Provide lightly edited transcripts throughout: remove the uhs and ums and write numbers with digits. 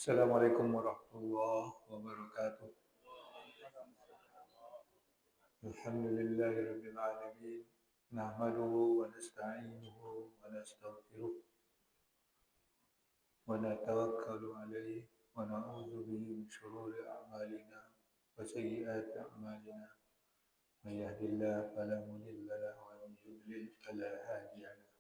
Assalamualaikum warahmatullahi wabarakatuh. Alhamdulillahirabbil alamin. Nahmaduhu wa nasta'inuhu wa nastaghfiruh wa natawakkalu alayhi wa na'udzu bihi min shururi a'malina wa sayyiati a'malina. May yahdihillahu fala mudilla lahu wa man yudlil fala hadiya lahu.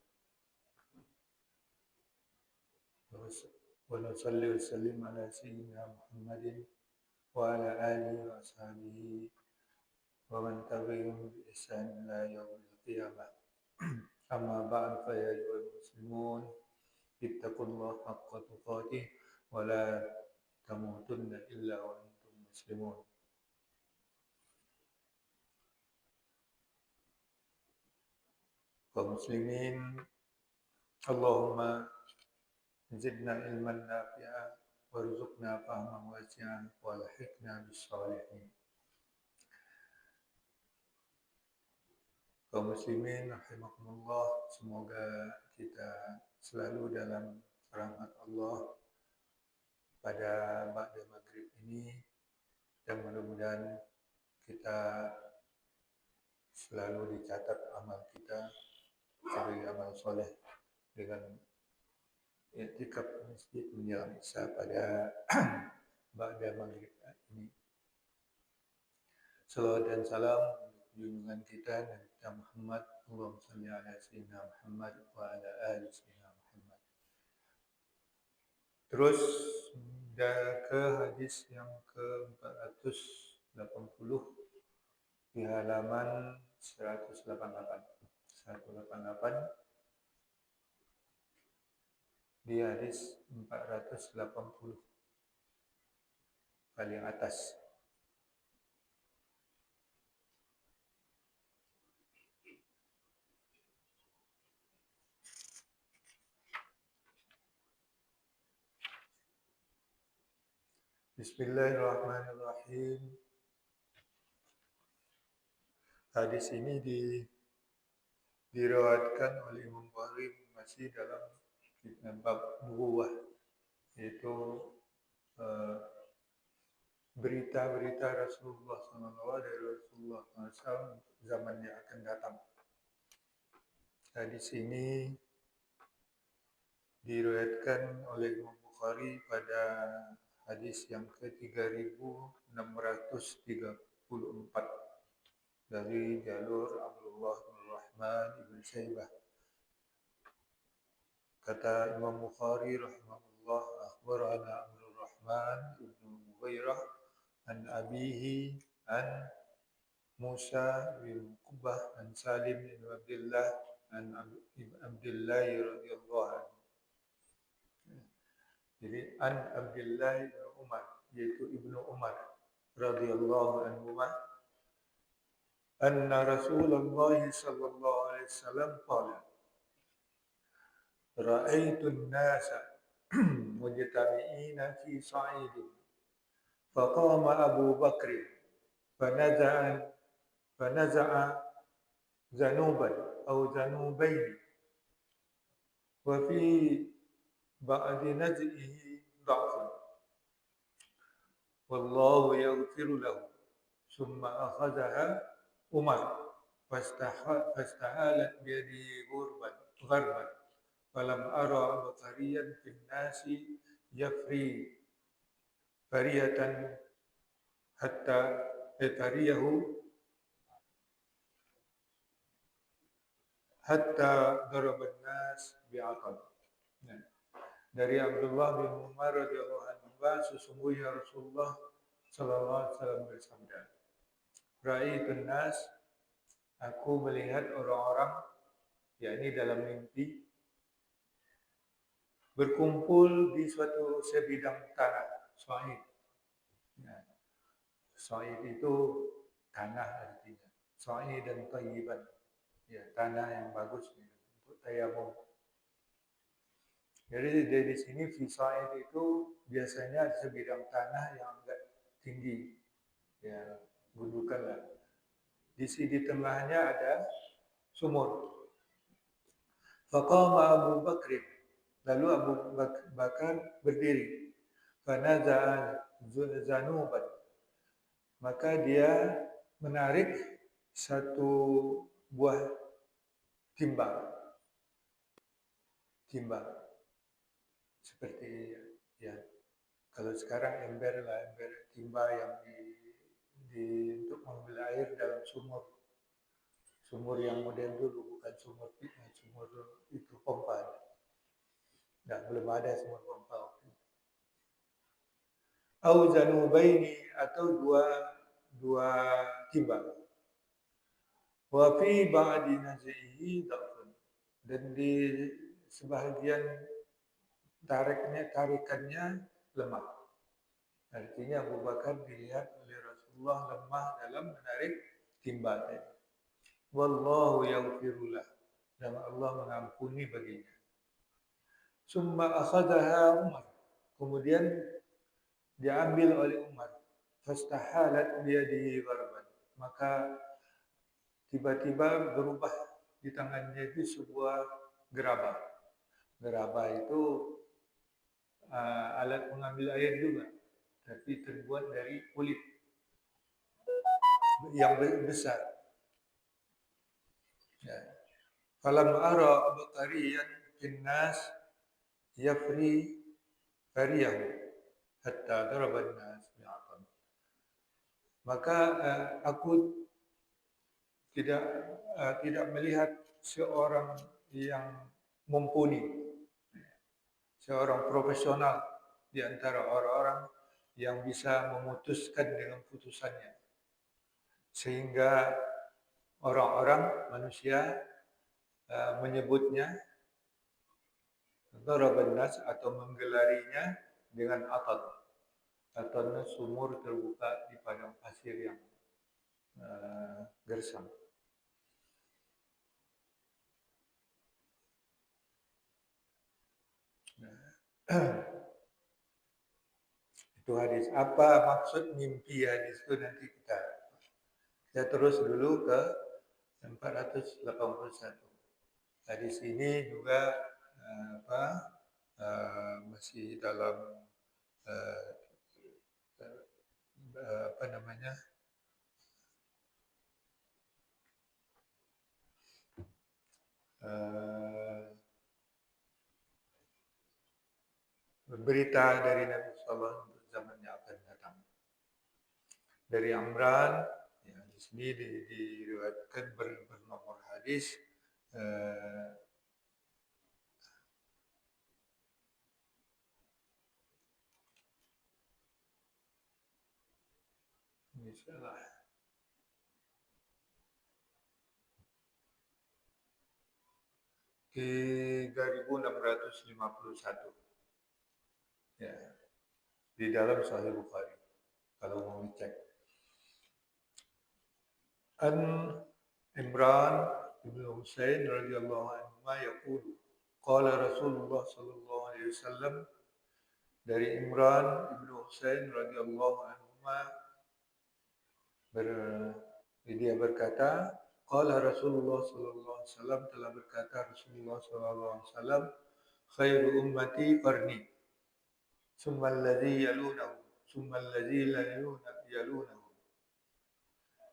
Wa nusalli wa sallim ala sayyidina Muhammadin wa ala alihi wa ashabihi ومن تبعهم بإحسان إلى يوم القيامة. أما بعد فيا أيها المسلمون اتقوا الله حق تقاته ولا تموتن إلا وأنتم مسلمون. kaum muslimin, Allahumma zidna ilman nafi'a warzuqna fahman wasi'an walhiqna bis shalihin. Kaum muslimin rahimakumullah, semoga kita selalu dalam rahmat Allah pada ba'da maghrib ini, dan mudah-mudahan kita selalu dicatat amal kita sebagai amal soleh dengan i'tikaf masjid menjelang isya pada ba'da maghrib ini. Salawat dan salam junjungan kita Nabi Muhammad, Allahumma shalli ala sayyidina Muhammad wa ala ali sayyidina Muhammad. Terus ke hadis yang ke-480 di halaman 188 di hadis 480 paling atas. Bismillahirrahmanirrahim. Hadis ini diriwayatkan oleh Imam Bukhari masih dalam bab nubuwah, yaitu berita-berita Rasulullah SAW dari Rasulullah SAW zaman yang akan datang. Hadis ini diriwayatkan oleh Imam Bukhari pada hadis yang ke-3634 dari jalur Abdullah bin Rahman ibn Syaibah. Kata Imam Bukhari rahimahullah, akhbarana Abdul Rahman ibn Mughirah an abihi an Musa bin Uqbah an Salim bin Abdullah an Abdullah radhiyallahu anhu. Jadi an Abdullah bin Umar, yaitu Ibnu Umar radhiyallahu anhu, anna Rasulullah sallallahu alaihi wasallam qala ra'aitu an-nasa mujtami'ina fi sa'idin faqama Abu Bakr fanaza'a zanuban aw zanubayn wa fi ba'di naz'ihi dha'fun wallahu yaghfiru lahu thumma akhadhaha Umar fastahalat biyadihi gharban falam ara bakariyan fin nasi yafri fariyatan hatta fariyahu hatta daraban nas bi'aqab. Dari Abdullah bin Umar radhiyallahu anhu, sesungguhnya Rasulullah sallallahu alaihi wasallam bersabda, ra'aitun nas, aku melihat orang-orang, yakni dalam mimpi, berkumpul di suatu sebidang tanah, sa'id. Sa'id itu tanah artinya, sa'id dan thayyiban, ya, tanah yang bagus untuk tayamum. Jadi dari sini sa'id itu biasanya sebidang tanah yang agak tinggi, ya, gundukan lah. Di sini tengahnya ada sumur. Faqama Abu Bakr, lalu Abu Bakar berdiri. fanaza'a zanuban, maka dia menarik satu buah timbang, timbang seperti ya kalau sekarang ember lah, ember timba yang untuk mengambil air dalam sumur, sumur yang model dulu, bukan sumur itu pompa, belum ada sumur pompa. Au zanubaini, atau dua timbang. Wa fi ba'di nazihi dhafun, dan di sebahagian tarikannya lemah. Artinya Abu Bakar dilihat oleh Rasulullah lemah dalam menarik timba tadi. Wallahu yaghfirullah, dan Allah mengampuni baginya. Summa akhadaha Umar, kemudian diambil oleh Umar. Fastahalat biyadihi gharban, maka tiba-tiba berubah di tangannya itu sebuah gerabah. Gerabah itu alat mengambil air juga, tapi terbuat dari kulit yang besar. Ya. Falam ara abqariyan finnas yafri fariyahu hatta daraban nas bi'atan. Maka aku tidak melihat seorang yang mumpuni, seorang profesional di antara orang-orang yang bisa memutuskan dengan putusannya, sehingga orang-orang manusia menyebutnya daraban nas, atau menggelarinya dengan atan. Atannya sumur terbuka di padang pasir yang gersang. Itu hadis. Apa maksud mimpi hadis itu nanti kita terus dulu ke 481. Hadis ini juga masih dalam apa namanya, berita dari Nabi SAW untuk zaman yang akan datang. Dari Imran, ya, di sini diriwayatkan bernomor hadis ini salah. Ke 3651. Ya, di dalam Sahih Bukhari kalau mau dicek. An Imran bin Husain radhiyallahu anhu yaqulu qala Rasulullah sallallahu alaihi wasallam, dari Imran bin Husain radhiyallahu anhu dia berkata, qala Rasulullah sallallahu alaihi wasallam, telah berkata Rasulullah sallallahu alaihi wasallam, khairu ummati qarni, summa alladhi yalunahu, summa alladhi yalunahu.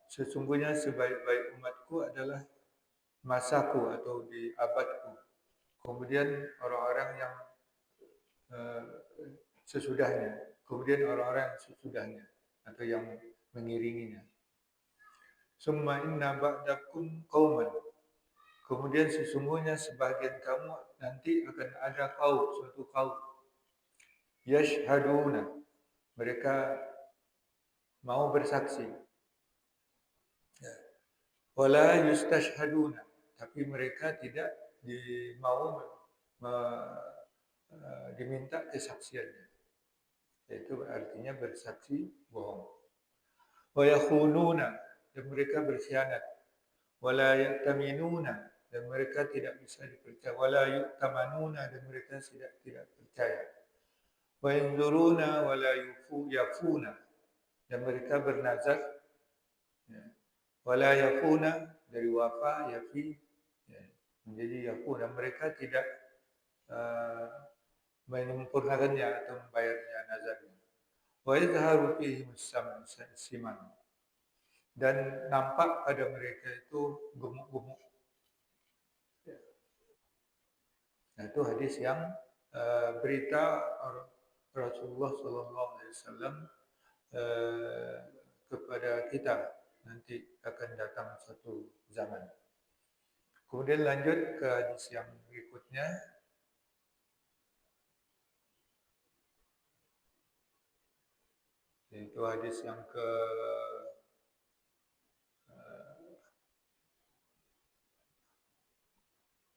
Sesungguhnya sebaik-baik umatku adalah masaku atau di abadku, kemudian orang-orang yang sesudahnya, kemudian orang-orang yang sesudahnya atau yang mengiringinya. Summa inna ba'dakum qauman, kemudian sesungguhnya sebagian kamu nanti akan ada suatu kaum yashhaduna, mereka mau bersaksi, wala yustashhaduna, tapi mereka tidak mau diminta kesaksiannya, yaitu artinya bersaksi bohong. Wa yakhununa, dan mereka berkhianat. Wala ya'taminuna, dan mereka tidak bisa dipercaya. Wala yu'tamanuna, dan mereka tidak percaya. Wa yanzuruna wala yafuna, dan mereka bernazar. Wala yafuna, dari wafa yafi menjadi yafuna, mereka tidak menyempurnakannya atau membayarnya nazarnya. Wa yadhharu fihim siman, dan nampak pada mereka itu gemuk-gemuk. Nah, itu hadis yang berita Rasulullah Sallallahu Alaihi Wasallam kepada kita, nanti akan datang satu zaman. Kemudian lanjut ke hadis yang berikutnya, yaitu hadis yang ke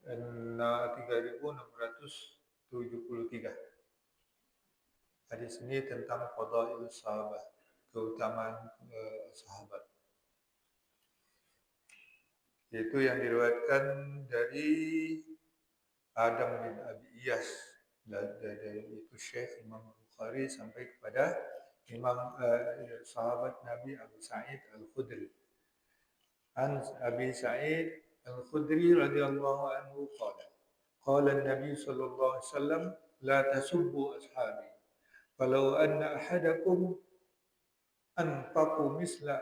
3673. Hadis ini tentang fadail sahabat, keutamaan sahabat. Yaitu yang diriwayatkan dari Adam bin Abi Iyas, dari itu Syekh Imam Bukhari sampai kepada Imam sahabat Nabi Abu Sa'id Al-Khudri. An Abi Sa'id Al-Khudri radhiyallahu anhu qala qala an-nabi sallallahu alaihi wasallam la tasubbu ashabi falau anna ahadakum anfaqu misla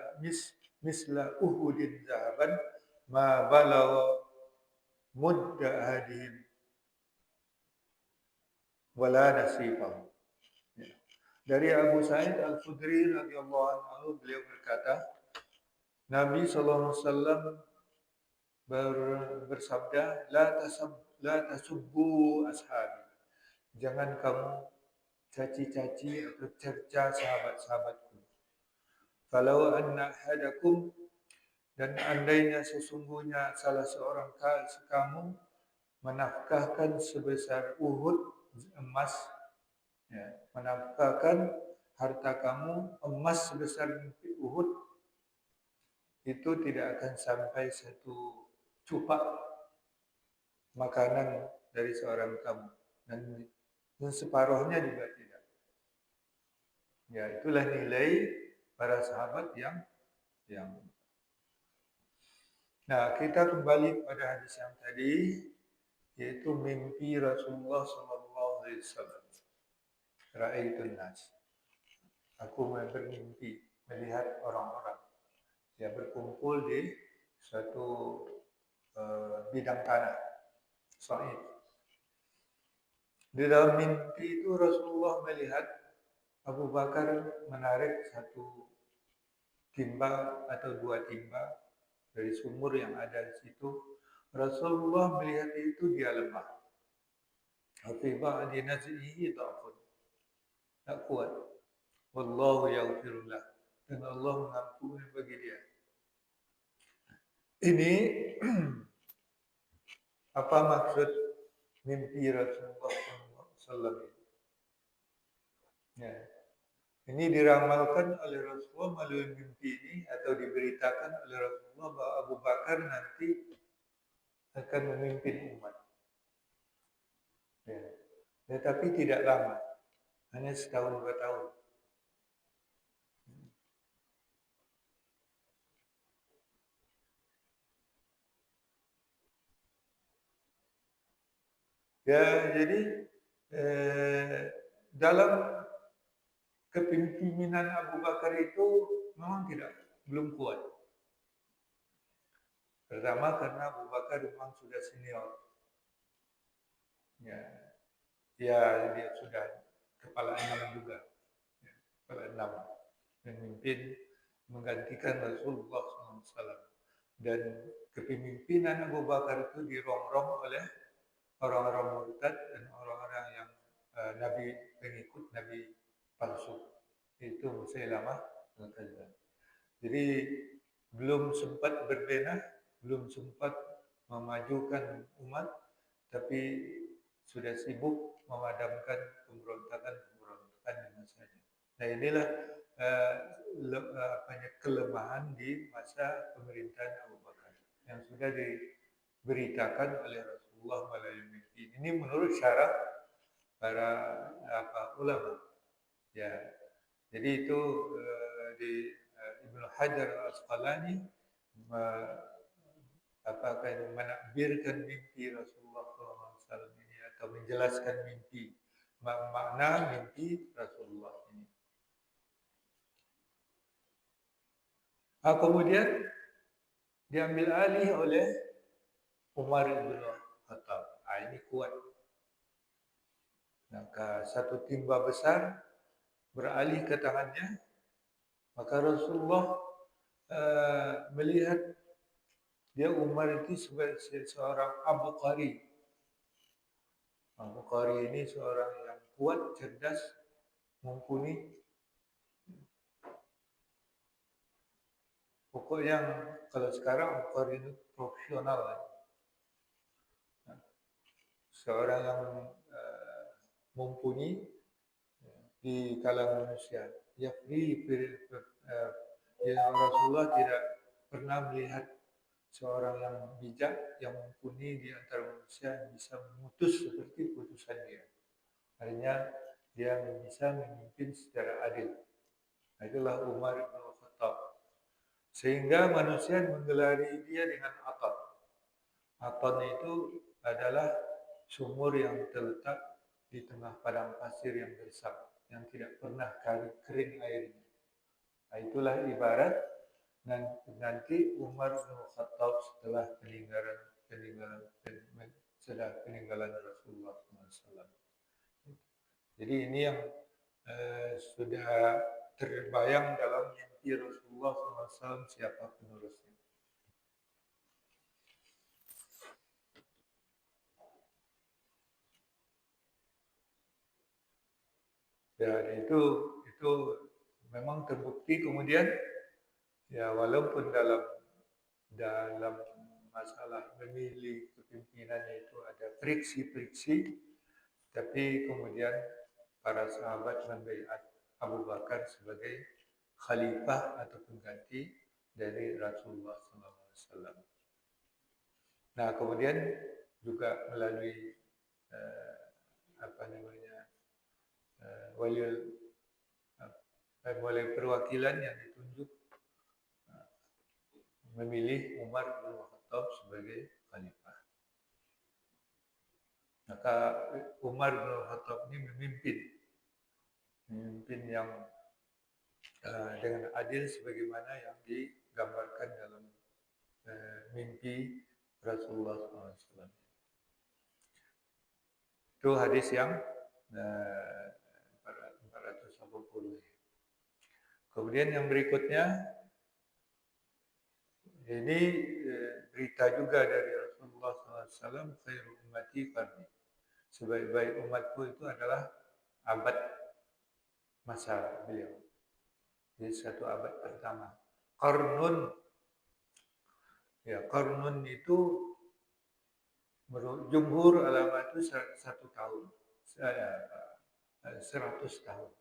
uhudin zahaban ma balagha mudda ahadihim wala nasifahu. Dari Abu Sa'id Al-Khudri radhiyallahu anhu, beliau berkata, Nabi sallallahu alaihi wasallam bersabda, la tasubbu ashabi. Jangan kamu caci-caci atau cerca sahabat-sahabatku. Kalau anna ahadakum, dan andainya sesungguhnya salah seorang kamu menafkahkan sebesar Uhud emas, ya, menafkahkan harta kamu emas sebesar Uhud, itu tidak akan sampai satu cupak makanan dari seorang kamu, dan separuhnya juga tidak. Ya, itulah nilai para sahabat yang Nah, kita kembali pada hadis yang tadi, yaitu mimpi Rasulullah sallallahu alaihi wasallam. Ra'aitun nas. Aku bermimpi melihat orang-orang yang berkumpul di suatu bidang tanah, sa'id. Di dalam mimpi itu Rasulullah melihat Abu Bakar menarik satu timba atau dua timba dari sumur yang ada di situ. Rasulullah melihat itu dia lemah. Hafibah di nazihi dha'fun. Tak kuat. Wallahu yaghfirullah. Dan Allah mengampuni bagi dia. Ini apa maksud mimpi Rasulullah SAW? Ya. Ini diramalkan oleh Rasulullah melalui mimpi ini, atau diberitakan oleh Rasulullah bahwa Abu Bakar nanti akan memimpin umat. Ya. Tetapi tidak lama, hanya setahun 2 tahun. Ya, jadi dalam kepemimpinan Abu Bakar itu memang belum kuat. Pertama karena Abu Bakar memang sudah senior. Ya, dia sudah kepala 6 juga. Ya, kepala 6. Memimpin, menggantikan Rasulullah SAW. Dan kepemimpinan Abu Bakar itu dirongrong oleh orang-orang murtad dan orang-orang yang pengikut Nabi palsu. Itu Musailamah al-Kadzdzab. Jadi belum sempat berbenah, belum sempat memajukan umat, tapi sudah sibuk memadamkan pemberontakan di masanya. Nah, inilah kelemahan di masa pemerintahan Abu Bakar yang sudah diberitakan oleh Rasulullah melalui mimpi. Ini menurut syarah para ulama. Ya, jadi itu di Ibnu Hajar Al-Asqalani menakbirkan mimpi Rasulullah SAW ini, atau menjelaskan mimpi makna mimpi Rasulullah ini. Kemudian diambil alih oleh Umar bin Khattab. Ini kuat. Maka satu timba besar beralih ke tangannya. Maka Rasulullah melihat dia Umar itu sebagai seorang Abu Qari. Abu Qari ini seorang yang kuat, cerdas, mumpuni. Pokoknya kalau sekarang Abu Qari itu profesional. Seorang yang mumpuni di kalangan manusia. Rasulullah tidak pernah melihat seorang yang bijak, yang mumpuni di antara manusia yang bisa memutus seperti putusan dia. Artinya dia bisa memimpin secara adil. Itulah Umar bin Khattab. Sehingga manusia menggelari dia dengan Atan. Atan itu adalah sumur yang terletak di tengah padang pasir yang gersang, yang tidak pernah kering airnya. Itulah ibarat nanti Umar bin Khattab setelah peninggalan Rasulullah SAW. Jadi ini yang sudah terbayang dalam mimpi Rasulullah SAW siapa penerusnya. Dan itu memang terbukti kemudian ya walaupun dalam masalah memilih kepemimpinannya itu ada friksi-friksi, tapi kemudian para sahabat membaiat Abu Bakar sebagai khalifah atau pengganti dari Rasulullah SAW. Nah kemudian juga melalui oleh perwakilan yang ditunjuk memilih Umar bin Khattab sebagai khalifah. Maka Umar bin Khattab ini memimpin yang dengan adil sebagaimana yang digambarkan dalam mimpi Rasulullah SAW. Itu hadis yang 480. Kemudian yang berikutnya, ini berita juga dari Rasulullah SAW, khairu ummati qarni. Sebaik-baik umatku itu adalah abad masa beliau. Jadi satu abad pertama. Qarnun. Ya, qarnun itu menurut jumhur ulama itu 1 tahun. 100 tahun.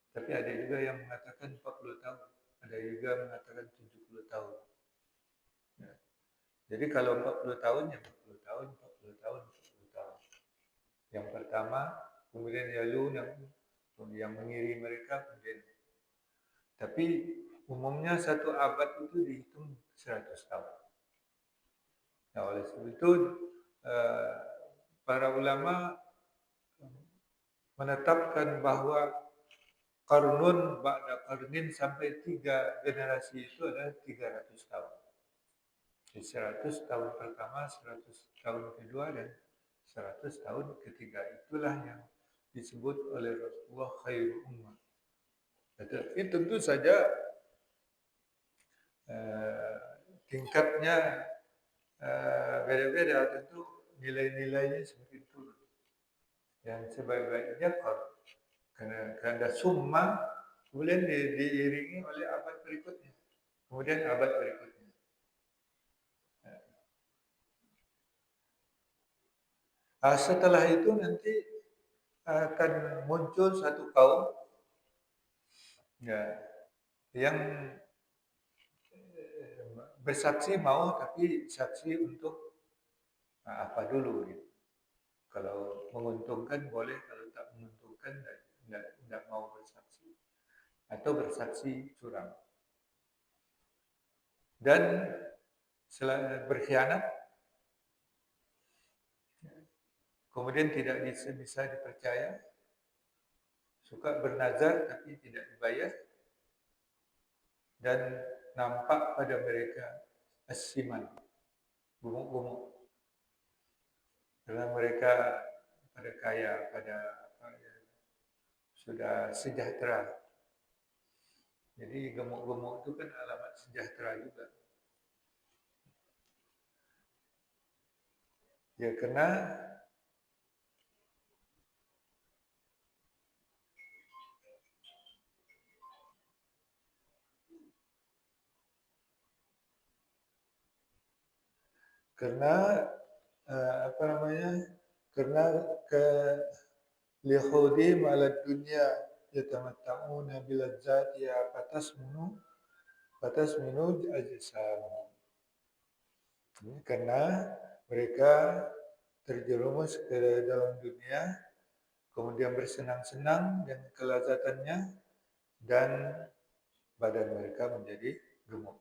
Tapi ada juga yang mengatakan 40 tahun. Ada juga mengatakan 70 tahun. Ya. Jadi kalau 40 tahun, ya 40 tahun, 40 tahun, 40 tahun. Yang pertama, kemudian yang mengiri mereka, kemudian. Tapi umumnya satu abad itu dihitung 100 tahun. Nah, oleh sebab itu, para ulama menetapkan bahwa qarnun ba'da qarnin sampai 3 generasi itu adalah 300 tahun. Jadi 100 tahun pertama, 100 tahun kedua, dan 100 tahun ketiga. Itulah yang disebut oleh Rasulullah khairu ummah. Tetapi tentu saja tingkatnya beda-beda, tentu nilai-nilainya seperti itu. Yang sebaik-baiknya karena summa kemudian diiringi oleh abad berikutnya, kemudian abad berikutnya. Setelah itu nanti akan muncul satu kaum ya, yang bersaksi mau, tapi saksi untuk apa dulu gitu. Kalau menguntungkan boleh, kalau tak menguntungkan tidak mau bersaksi atau bersaksi curang dan berkhianat. kemudian tidak bisa dipercaya, suka bernazar tapi tidak dibayar, dan nampak pada mereka asiman, gumuk-gumuk, karena mereka pada kaya, pada sudah sejahtera. Jadi gemuk-gemuk itu kan alamat sejahtera juga. Ya karena apa namanya? Karena ke lihudim ala dunya yatamatta'una biladzati fatasminu ajsam. Karena mereka terjerumus ke dalam dunia, kemudian bersenang-senang dengan kelazatannya, dan badan mereka menjadi gemuk.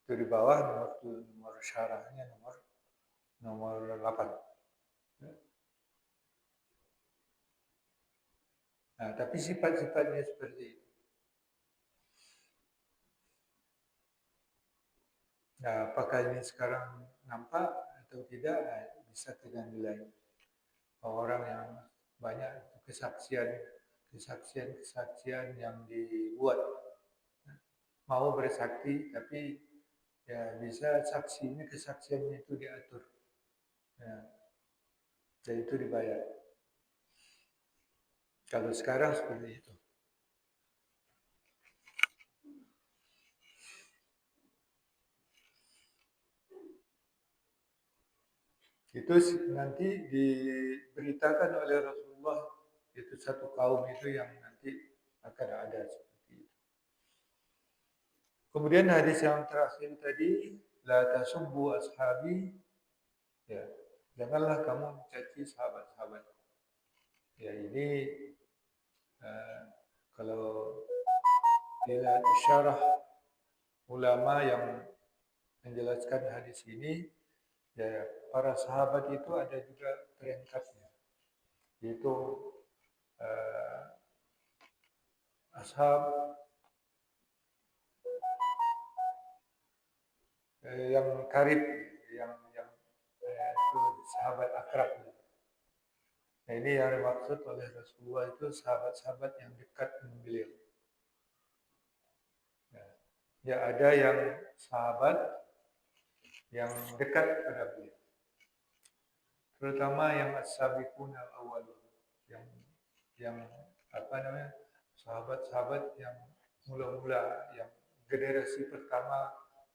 Itu di bawah nomor syarahnya nomor 8. Nah, tapi sifat-sifatnya seperti itu. Nah, apakah ini sekarang nampak atau tidak, bisa kita nilai. Orang yang banyak kesaksian yang dibuat, mau bersaksi tapi ya bisa kesaksiannya itu diatur, ya, dan itu dibayar. Kalau sekarang seperti itu. Itu nanti diberitakan oleh Rasulullah, itu satu kaum itu yang nanti akan ada seperti itu. Kemudian hadis yang terakhir tadi, la tasubbu ashabi, ya, janganlah kamu mencaci sahabat-sahabat. Ya, ini kalau dilihat syarah ulama yang menjelaskan hadis ini, ya, para sahabat itu ada juga peringkatnya, yaitu ashab yang karib, yang itu sahabat akrab. Nah, ini yang dimaksud oleh Rasulullah itu sahabat-sahabat yang dekat dengan beliau. Ya, ada yang sahabat yang dekat pada beliau, terutama yang as-sabiqun al-awwalun, yang apa namanya, sahabat-sahabat yang mula-mula, yang generasi pertama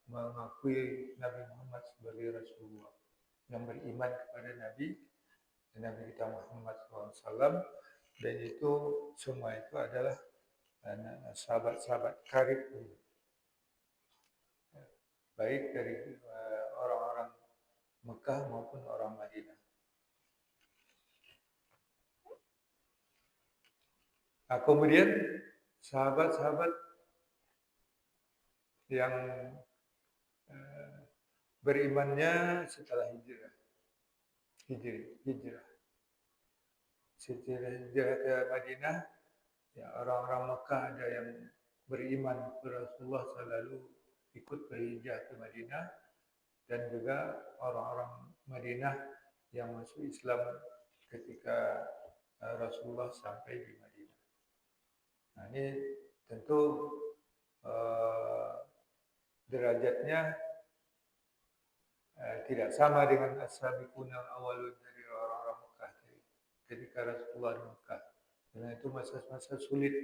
mengakui Nabi Muhammad sebagai Rasulullah, yang beriman kepada Nabi kita Muhammad SAW, dan itu semua itu adalah sahabat-sahabat karib, baik dari orang-orang Mekah maupun orang Madinah. Nah, kemudian sahabat-sahabat yang berimannya setelah hijrah ke Madinah, ya, orang-orang Mekah ada yang beriman kepada Rasulullah selalu ikut berhijrah ke Madinah, dan juga orang-orang Madinah yang masuk Islam ketika Rasulullah sampai di Madinah. Nah, ini tentu derajatnya tidak sama dengan as-sabiqun al-awwalun dari orang-orang Mekah ketika Rasulullah di Mekah, karena itu masa-masa sulit.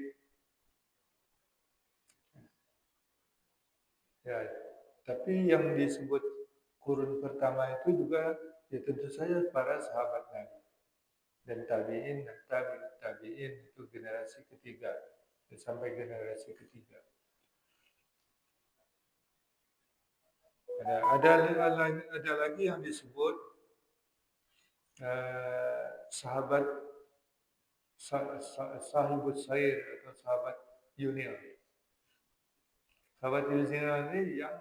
Ya, tapi yang disebut kurun pertama itu juga, ya, tentu saja para sahabat Nabi dan tabi'in dan tabi'in itu generasi ketiga sampai generasi ketiga. Ada lagi yang disebut sahabat sahibus sair atau sahabat junior. Sahabat junior ini yang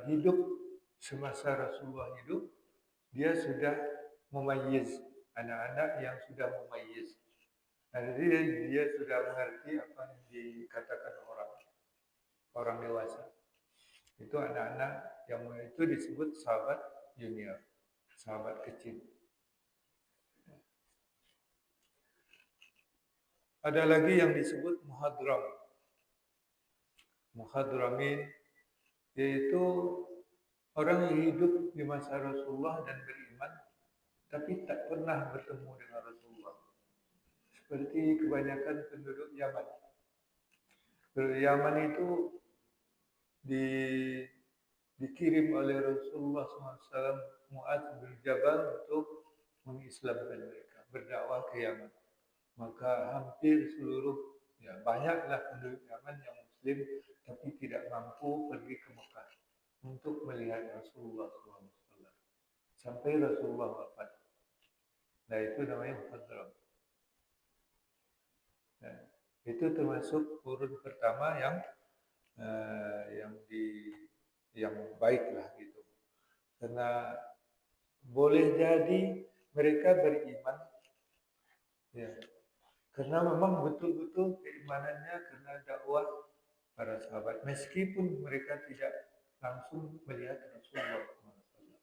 hidup semasa Rasulullah hidup, dia sudah mumayyiz, anak-anak yang sudah mumayyiz. Nah, jadi dia sudah mengerti apa yang dikatakan orang dewasa. Itu anak-anak yang itu disebut sahabat junior, sahabat kecil. Ada lagi yang disebut muhadram. Muhadramin yaitu orang yang hidup di masa Rasulullah dan beriman tapi tak pernah bertemu dengan Rasulullah. Seperti kebanyakan penduduk Yaman. Penduduk Yaman itu dikirim oleh Rasulullah SAW Mu'adz bin Jabal untuk mengislamkan mereka, berdakwah ke Yaman. Maka hampir seluruh, banyaklah penduduk Yaman yang Muslim tapi tidak mampu pergi ke Mekah untuk melihat Rasulullah SAW sampai Rasulullah wafat. Nah, itu namanya muhadram. Nah, itu termasuk urun pertama yang baiklah gitu. Karena boleh jadi mereka beriman, ya, karena memang betul-betul keimanannya karena dakwah para sahabat, meskipun mereka tidak langsung melihat Rasulullah SAW.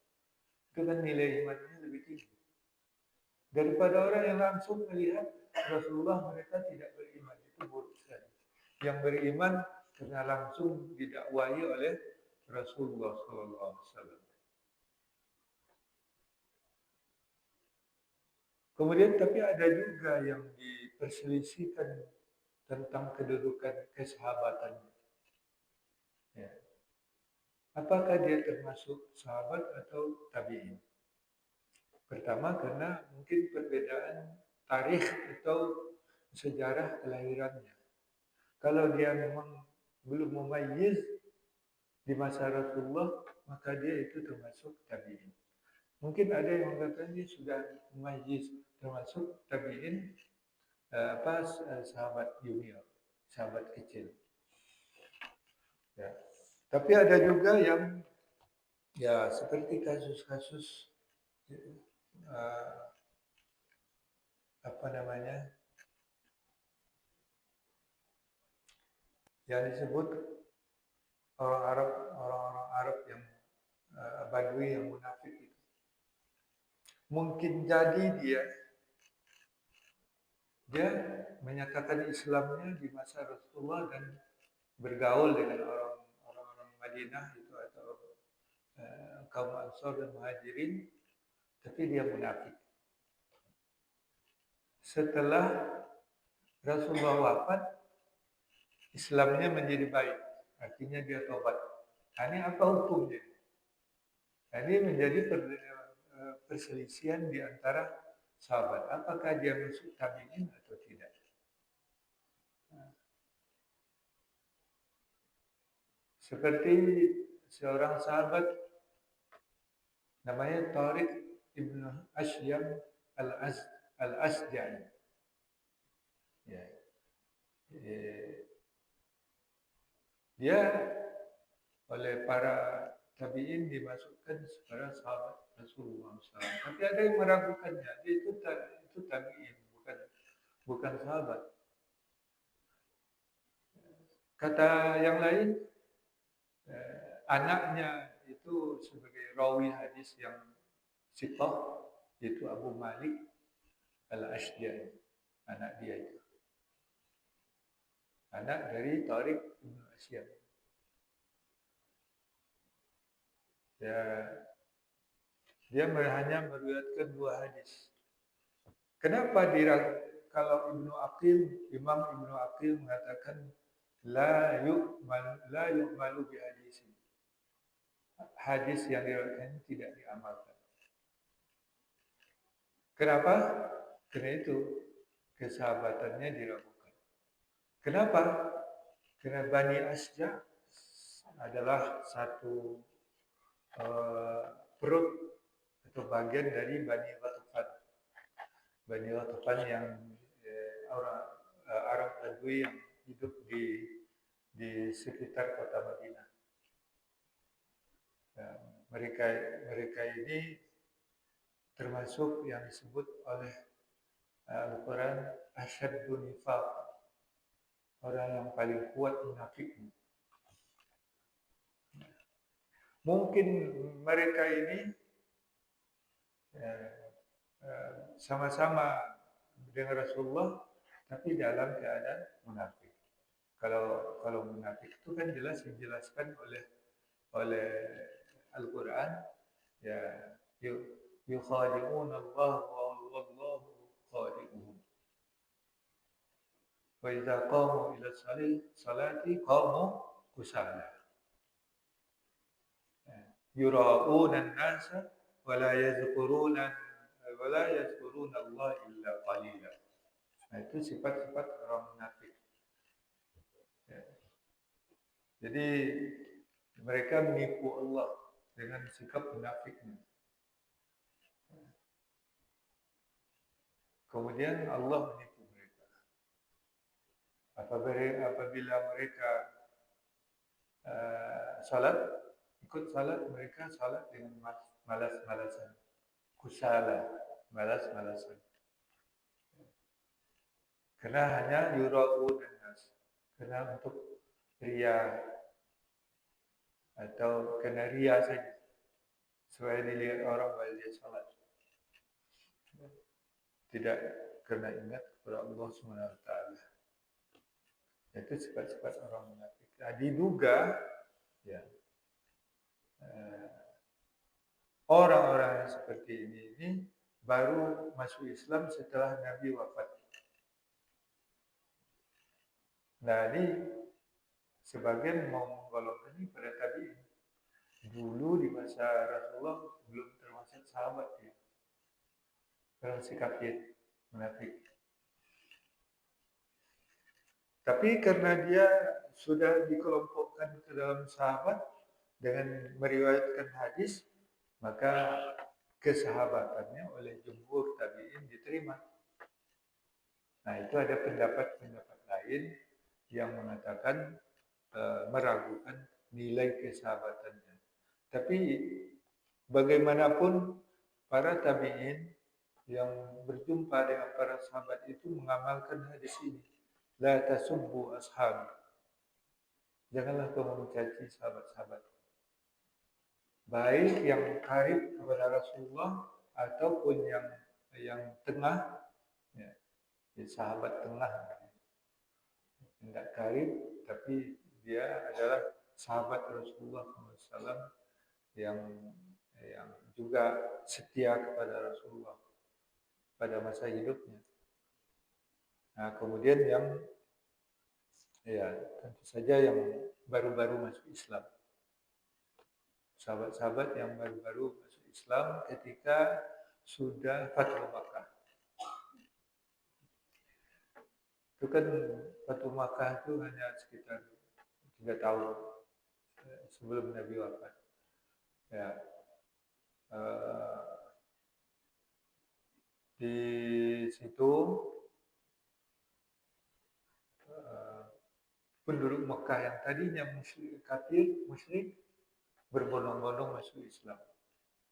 Itu kan nilai imannya lebih tinggi daripada orang yang langsung melihat Rasulullah. Mereka tidak beriman, itu buruk sekali. Yang beriman karena langsung didakwahi oleh Rasulullah SAW. Kemudian tapi ada juga yang diperselisihkan tentang kedudukan kesahabatannya. Ya. Apakah dia termasuk sahabat atau tabi'in? Pertama karena mungkin perbedaan tarikh atau sejarah kelahirannya. Kalau dia memang belum mumayyiz di masa Rasulullah, maka dia itu termasuk tabi'in. Mungkin ada yang mengatakan dia sudah mumayyiz, termasuk tabi'in, sahabat junior, sahabat kecil. Ya. Tapi ada juga yang seperti kasus-kasus yang disebut orang-orang Arab yang Badui yang munafik itu. Mungkin jadi dia menyatakan Islamnya di masa Rasulullah dan bergaul dengan orang-orang Madinah itu atau kaum Ansar dan Muhajirin, tapi dia munafik. Setelah Rasulullah wafat, Islamnya menjadi baik, artinya dia tobat. Ini apa hukumnya? Ini menjadi perselisihan di antara sahabat. Apakah dia masuk tabi'in atau tidak? Seperti seorang sahabat namanya Tariq ibn Ashyam al-Asja'i. Ya. Dia oleh para tabi'in dimasukkan sebagai sahabat Rasulullah SAW. Tapi ada yang meragukannya, dia itu tabi'in, bukan sahabat. Kata yang lain, anaknya itu sebagai rawi hadis yang siqah, yaitu Abu Malik al-Ashja'i, anak dia itu. Anak dari Tariq bin Asyam. Dia hanya meriwayatkan 2 hadis. Kenapa kalau Imam Ibnu Aqil mengatakan la yu'malu bi hadis. Hadis yang diriwayatkan tidak diamalkan. Kenapa? Karena itu kesahabatannya diragukan. Kenapa? Karena Bani Asja adalah satu perut atau bagian dari Bani Ghatafan. Bani Ghatafan yang orang Arab Badui yang hidup di sekitar kota Madinah. Mereka ini termasuk yang disebut oleh Al-Quran asyaddu nifaq, orang yang paling kuat munafiknya. Mungkin mereka ini sama-sama dengan Rasulullah, tapi dalam keadaan munafik. Kalau munafik itu kan jelas dijelaskan oleh Al-Quran, ya yukhadi'una Allah wallahu khadi'uhum. Wa idza qamu ila salati qamu kusala. Yura'una an-nasa wa la yadhkuruna Allah illa qalila. Nah, itu sifat-sifat orang munafik. Ya. Jadi mereka menipu Allah dengan sikap munafiknya. Kemudian Allah menipu mereka. Apabila mereka salat, ikut salat, mereka salat dengan malas-malasan. Kusala, malas-malasan. Karena hanya yura'un nas, karena untuk ria atau kena ria saja, supaya dilihat orang bahwa dia salat. Tidak karena ingat kepada Allah SWT. Itu sifat-sifat orang munafik. Nah, diduga ya, orang-orang yang seperti ini baru masuk Islam setelah Nabi wafat. Nah, ini sebagian mau menggolongkan ini pada tabi'in. Dulu di masa Rasulullah belum termasuk sahabat ya, dalam sikapnya munafik. Tapi karena dia sudah dikelompokkan ke dalam sahabat dengan meriwayatkan hadis, maka kesahabatannya oleh jumhur tabi'in diterima. Nah, itu ada pendapat-pendapat lain yang mengatakan meragukan nilai kesahabatannya. Tapi bagaimanapun para tabi'in yang berjumpa dengan para sahabat itu mengamalkan hadis ini. La tasubbu ashab. Janganlah kamu mencaci sahabat-sahabat. Baik yang karib kepada Rasulullah ataupun yang tengah, ya, sahabat tengah, tidak karib tapi dia adalah sahabat Rasulullah SAW yang juga setia kepada Rasulullah pada masa hidupnya. Nah, kemudian yang tentu saja yang baru-baru masuk Islam. Sahabat-sahabat yang baru-baru masuk Islam ketika sudah Fathu Makkah. Itu kan Fathu Makkah itu hanya sekitar 3 tahun sebelum Nabi wafat. Ya, di situ penduduk Mekah yang tadinya musyrik berbondong-bondong masuk Islam.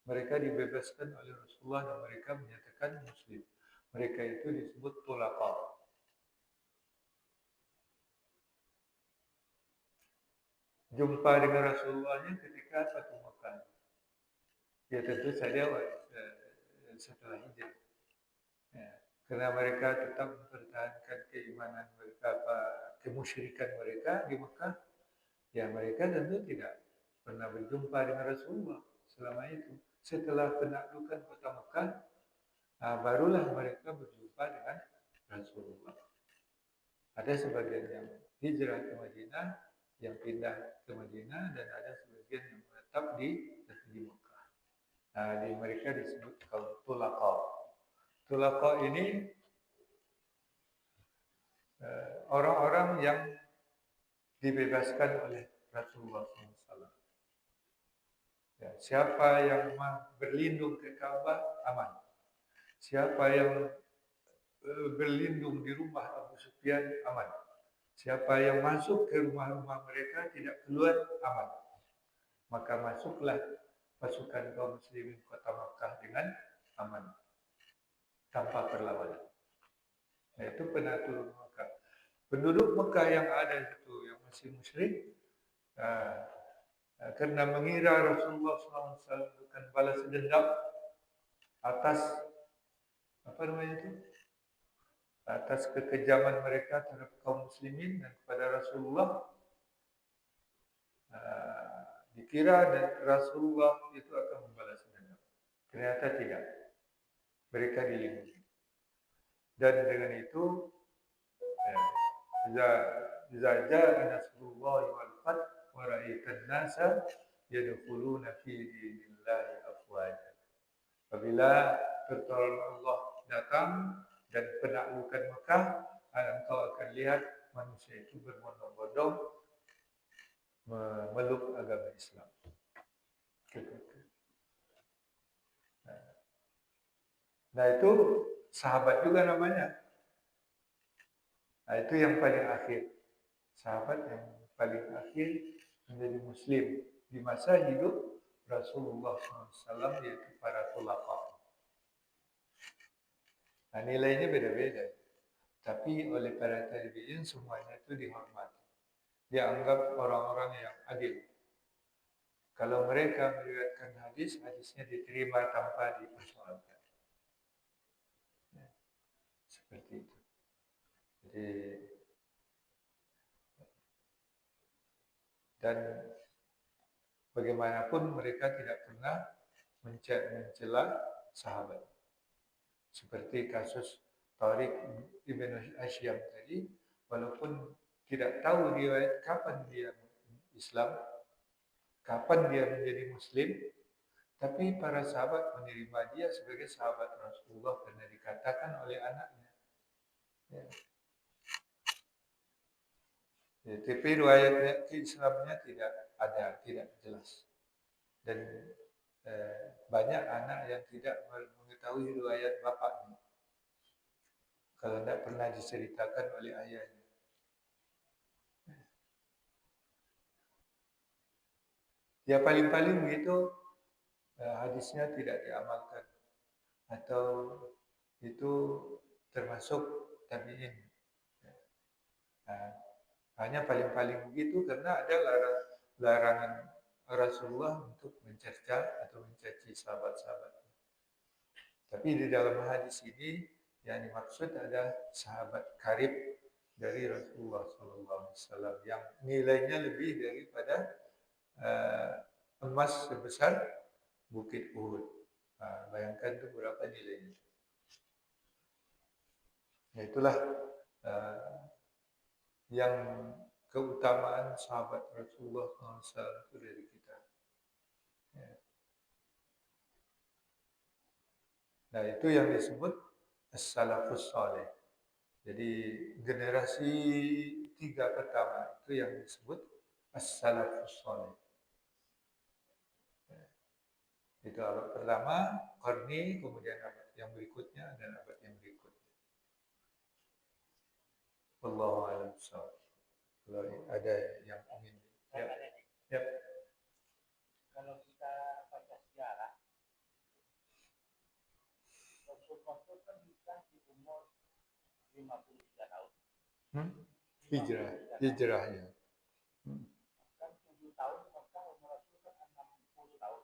Mereka dibebaskan oleh Rasulullah dan mereka menyatakan Muslim. Mereka itu disebut tulaqa. Jumpa dengan Rasulullahnya ketika Fathu Makkah. Ya tentu saja setelah hijrah. Ya, karena mereka tetap mempertahankan keimanan mereka, kemusyrikan mereka di Mekah. Ya mereka tentu tidak pernah berjumpa dengan Rasulullah selama itu. Setelah penaklukan kota Mekah, barulah mereka berjumpa dengan Rasulullah. Ada sebagian yang hijrah ke Madinah, yang pindah ke Madinah, dan ada sebagian yang menetap di Mekah. Nah, di mereka disebut kaum tulaqa. Tulaqa ini orang-orang yang dibebaskan oleh Rasulullah SAW. Ya, siapa yang berlindung ke Ka'bah aman. Siapa yang berlindung di rumah Abu Sufyan aman. Siapa yang masuk ke rumah-rumah mereka tidak keluar aman. Maka masuklah pasukan kaum muslimin kota Makkah dengan aman, tanpa perlawanan. Nah, itu penakluk Mekah. Penduduk Mekah yang ada itu, yang masih musyrik, karena mengira Rasulullah SAW akan balas dendam atas apa namanya itu, atas kekejaman mereka terhadap kaum muslimin dan kepada Rasulullah, dikira Rasulullah itu akan membalas dendam. Ternyata tidak. Mereka dilindungi. Dan dengan itu, Iza ja'a nasrullahi wal fath wa ra'aitan nasa yadkhuluna fi dinillahi afwaja. Apabila pertolongan Allah datang dan penaklukan Mekah, engkau akan lihat manusia itu berbondong-bondong memeluk agama Islam. Nah, itu sahabat juga namanya. Nah, itu yang paling akhir. Sahabat yang paling akhir menjadi muslim di masa hidup Rasulullah SAW, yaitu para khulafa. Nah, nilainya beda-beda. Tapi oleh para tabi'in semuanya itu dihormati. Dianggap orang-orang yang adil. Kalau mereka meriwayatkan hadis, hadisnya diterima tanpa dipersoalkan. Ya, seperti itu. Jadi, dan bagaimanapun mereka tidak pernah mencela sahabat. Seperti kasus Tariq ibn Asyam tadi, walaupun tidak tahu riwayat kapan dia Islam, kapan dia menjadi Muslim, tapi para sahabat menerima dia sebagai sahabat Rasulullah karena dikatakan oleh anaknya. Ya. Ya, tapi riwayat Islamnya tidak ada, tidak jelas. Dan banyak anak yang tidak mengetahui riwayat bapaknya kalau tidak pernah diceritakan oleh ayahnya. Ya paling-paling begitu, hadisnya tidak diamalkan atau itu termasuk tabi'in. Hanya paling-paling begitu karena ada larangan Rasulullah untuk mencerca atau mencaci sahabat-sahabat. Tapi di dalam hadis ini yang dimaksud ada sahabat karib dari Rasulullah SAW yang nilainya lebih daripada emas sebesar Bukit Uhud. Bayangkan itu berapa nilainya. Nah, itulah yang keutamaan sahabat Rasulullah SAW itu dari kita. Ya. Nah, itu yang disebut as-salafus saleh. Jadi generasi 3 pertama itu yang disebut as-salafus saleh. Ya. Itu abad pertama, Qarni, kemudian abad yang berikutnya dan abad yang berikutnya. Wallahu a'lam bishawab. Kalau ada yang ingin, ya. Kalau kita baca sejarah, Rasulullah itu kan nikah di umur 53 tahun. Hijrahnya. Kan 7 tahun maka umur Rasulullah kan 60 tahun.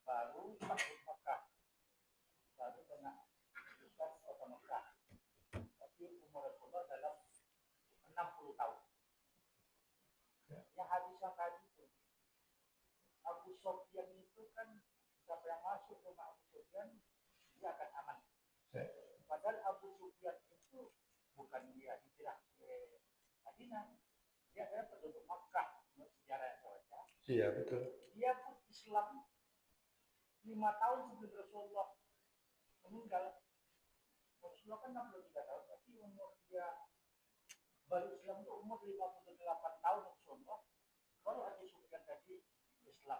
Baru tahun Mekah. Baru kena bukan kota Mekah. Tapi umur Rasulullah dalam 60 tahun. Yang hadis yang tadi itu Abu Sufyan itu kan siapa yang masuk ke Abu Sufyan dia akan aman. Padahal Abu Sufyan itu bukan dia hijrah ke Madinah, dia adalah penduduk Makkah. Menurut sejarah yang saya baca. Iya betul. Dia pun Islam 5 tahun sebelum Rasulullah meninggal. Rasulullah kan 63 tahun, tapi umur dia baru Islam itu umur 58 tahun Rasulullah. Baru Abu Sufyan tadi Islam.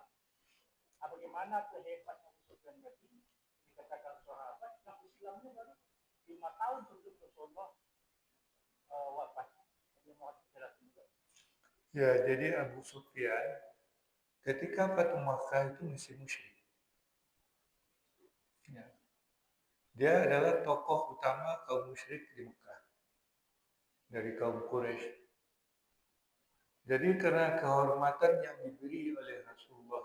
Bagaimana kehebat Abu Sufyan tadi dikatakan sahabat yang Islamnya baru 5 tahun sebelum Rasulullah wafat. Ya, jadi Abu Sufyan ketika Fatu Makkah itu masih musyrik. Dia adalah tokoh utama kaum musyrik di Mekah dari kaum Quraisy. Jadi karena kehormatan yang diberi oleh Rasulullah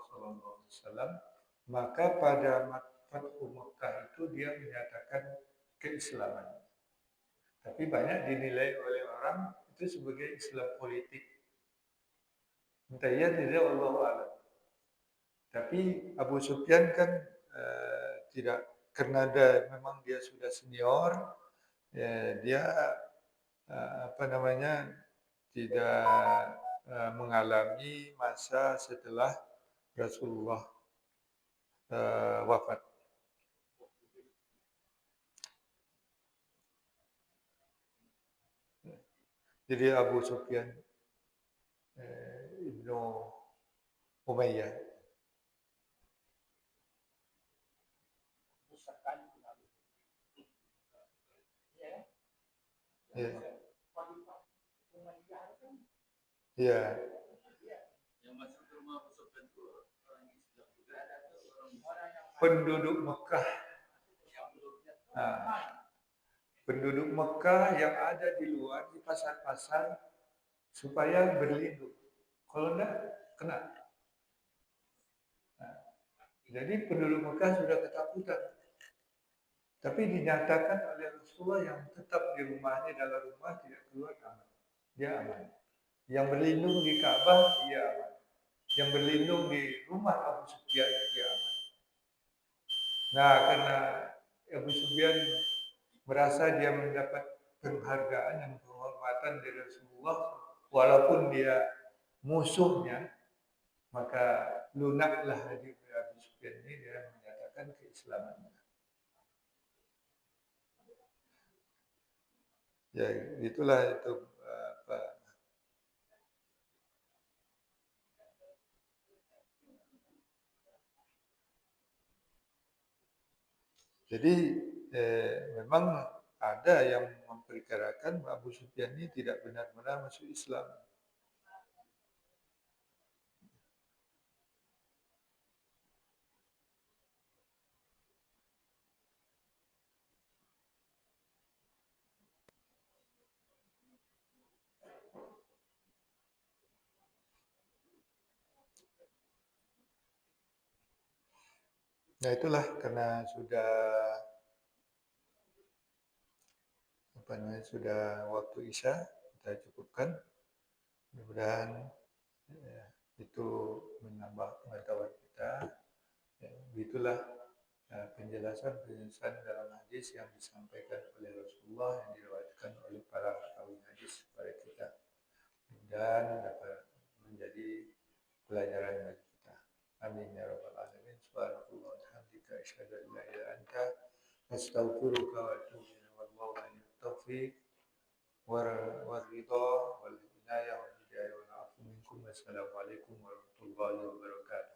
SAW, maka pada Fathu Mekah itu dia menyatakan keislaman. Tapi banyak dinilai oleh orang itu sebagai Islam politik. Entah iya tidak, Allah alam. Tapi Abu Sufyan kan tidak, karena memang dia sudah senior, dia apa namanya, tidak mengalami masa setelah Rasulullah wafat. Jadi Abu Sufyan Ibnu Umayyah. Besar kali itu Nabi. Ya. Ya. Khalifah Umayyah kan. Ya. Yang masuk ke rumah Abu Sufyan itu orang Islam juga ada atau orang yang Penduduk Mekah. Penduduk Mekah yang ada di luar di pasar-pasar supaya berlindung. Kalau enggak kena. Jadi penduduk Mekah sudah ketakutan. Tapi dinyatakan oleh Rasulullah yang tetap di rumahnya, dalam rumah tidak keluar, aman. Dia aman. Yang berlindung di Ka'bah, dia aman. Yang berlindung di rumah Abu Sufyan, dia aman. Nah, karena Abu Sufyan merasa dia mendapat penghargaan dan penghormatan dari Rasulullah, walaupun dia musuhnya, maka lunaklah hadir Abu Sufyan ini, dia menyatakan keislamannya. Ya, itulah itu apa. Jadi memang ada yang memperkirakan Abu Sufyan ini tidak benar-benar masuk Islam. Nah itulah karena sudah sudah waktu Isya, kita cukupkan. Mudah-mudahan itu menambah pengetahuan kita. Ya, begitulah penjelasan dalam hadis yang disampaikan oleh Rasulullah, yang diriwayatkan oleh para perawi hadis kepada kita, dan dapat menjadi pelajaran bagi kita. Amin ya rabbal alamin. Subhanallah walhamdulillah, asyhadu an la ilaha illa anta, astaghfiruka wa atubu ilaik. Wallahu a'lam. Taufiq والرضا والعناية والهداية والعفو منكم. والسلام عليكم ورحمة الله وبركاته.